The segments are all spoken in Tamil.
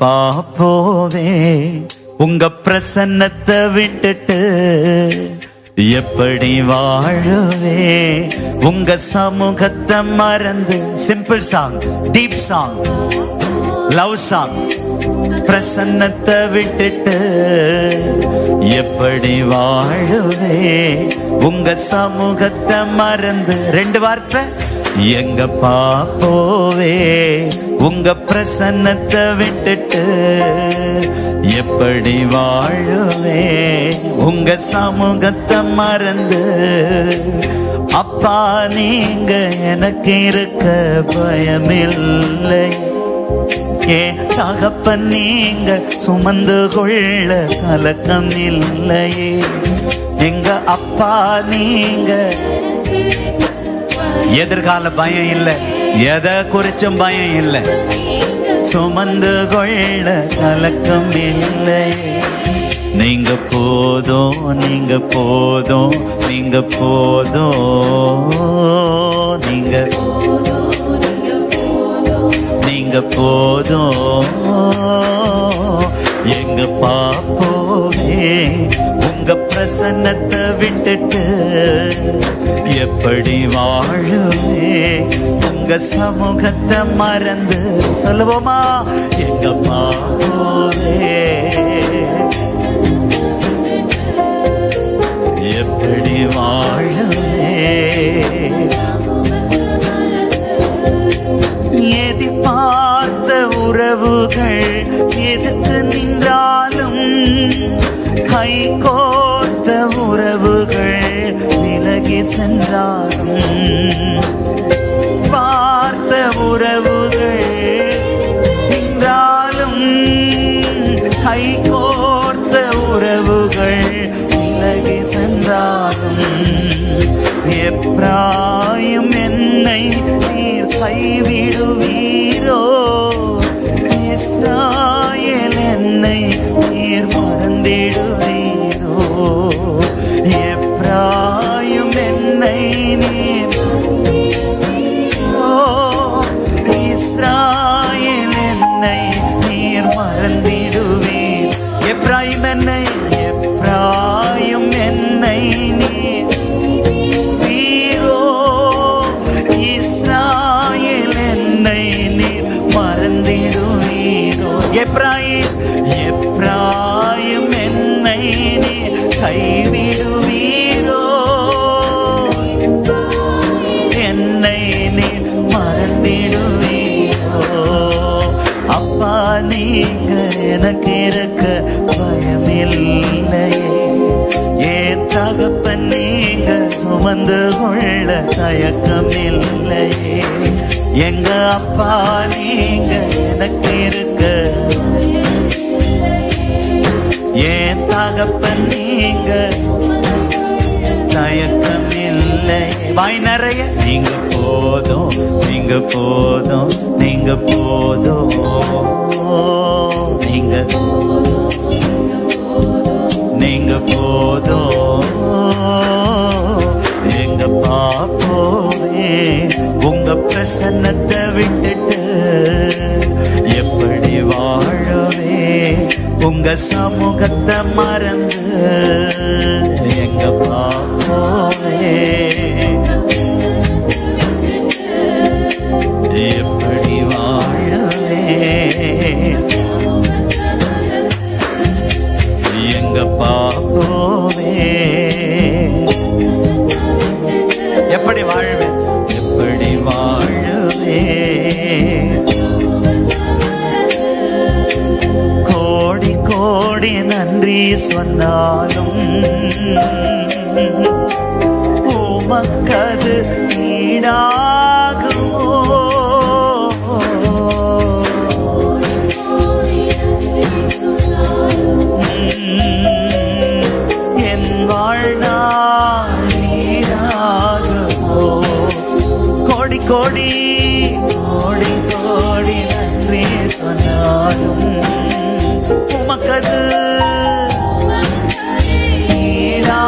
எங்கப்பா போவே உங்க பிரசன்னத்தை விட்டுட்டு, எப்படி வாழவே உங்க சமூகத்தை மறந்து. Simple song, deep song, love song. பிரசன்னத்தை விட்டுட்டு எப்படி வாழவே உங்க சமூகத்தை மறந்து. 2 வார்த்தை. எங்கப்பா போவே உங்க பிரசன்னத்தை விட்டுட்டு, எப்படி வாழவே உங்க சமூகத்தை மறந்து. அப்பா நீங்க எனக்கு இருக்க பயமில்லை, ஏன் தகப்பன் நீங்க சுமந்து கொள்ள கலக்கம் இல்லையே. எங்க அப்பா நீங்க, எதிர்கால பயம் இல்லை, எதை குறிச்சும் பயம் இல்லை, சுமந்து கொள்ள கலக்கம் இல்லை. நீங்க போதும், நீங்க போதும், நீங்க போதும், நீங்க நீங்க போதும். எங்க பாப்போவே உங்க பிரசன்னத்தை விட்டுட்டு, எப்படி வாழுவே உங்க சமூகத்தை மறந்து. சொல்லுவோமா? எங்க பாப்போவே எப்படி வாழுவே. எதிர்பார்த்த உறவுகள் எதுக்கு நின்றாலும், கை கோர்த்த உறவுகள் விலகி சென்றாலும், பார்த்த உறவுகள் நின்றாலும், கை கோர்த்த உறவுகள் விலகி சென்றாலும், எப்ராயிம் என்னை நீர் கைவிடுவீரோ, இஸ்ராயேல் என்னை நீர் மறந்திடுவீரோ. எப்ராயிம் என்னை நீர், இஸ்ராயேல் என்னை நீர் மறந்திடுவீர். எப்ராயிம் என்னை, எப்ராயிம் என்னை நீர் வீரோ, இஸ்ராயேல் என்னை நீர் மறந்திடுவீரோ. எப்ராயிம், எப்ராயிம் என்னை நீர் கைவிடுவீரோ, என்னை நீர் மறந்திடுவீரோ. அப்பா நீங்க எனக்கு இருக்க பயமில்லையே, ஏன் தகப்பன் நீங்க சுமந்து கொள்ள தயக்கம் இல்லையே. எங்க அப்பா நீங்க எனக்கு இருக்க, ஏன் தகப்பன் நீங்க தயக்கம் இல்லை. வாய் நிறைய நீங்க போதும், நீங்க போதும், நீங்க போதும், நீங்க நீங்க போதும். எங்க பாப்போவே உங்க பிரசன்னத்தை விட்டுட்டு, எப்படி வாழவே உங்க சமூகத்தை மறந்து. எங்க பாப்போவே எப்படி வாழவே, எங்க பாப்போவே எப்படி வாழ்வேன், எப்படி வாழவே. கோடி கோடி நன்றி சொன்னாலும் உமக்கது ஈடாகுமோ. என் வாழ்நாள் ஈடாகுமோ. கோடி கோடி கோடி கோடி நன்றி சொன்னாலும் உமக்கது ஈடா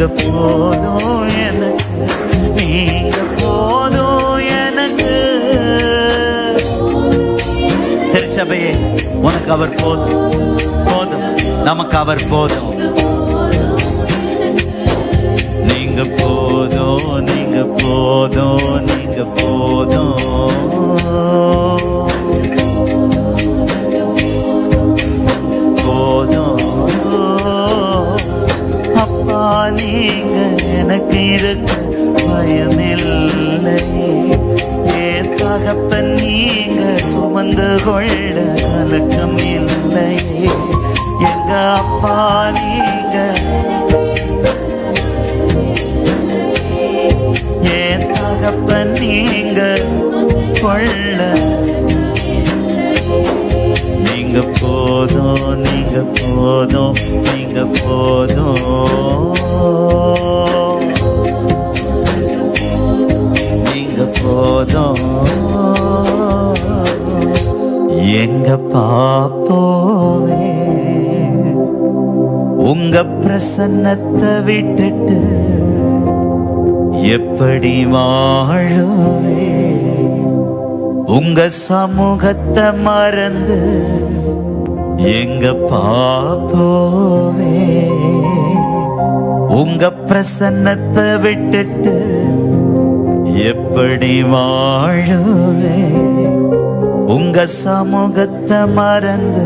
நீங்க போதும் எனக்கு, நீங்க போதும் எனக்கு. திருச்சபையே, உனக்கு அவர் போதும், போதும், நமக்கு அவர் போதும். நீங்க போதும், நீங்க போதும், நீங்க போதும். போதும் அப்பா, நீங்க எனக்கு இருக்க பயமில்லை. ஏன் தகப்பன் நீங்க சுமந்து கொள்ள கலக்கம் இல்லை. எங்க அப்பா நீங்க, ஏன் தகப்பன் நீங்க கொள்ள. நீங்க போதும், நீங்க போதும், நீங்க போதும், நீங்க போதும். எங்க பாப்போவே உங்க பிரசன்னத்தை விட்டுட்டு எப்படி வாழுவே? உங்க சமூகத்தை மறந்து எங்க பாப்போவே? உங்க பிரசன்னத்தை விட்டுட்டு எப்படி வாழுவே? உங்க சமூகத்தை மறந்து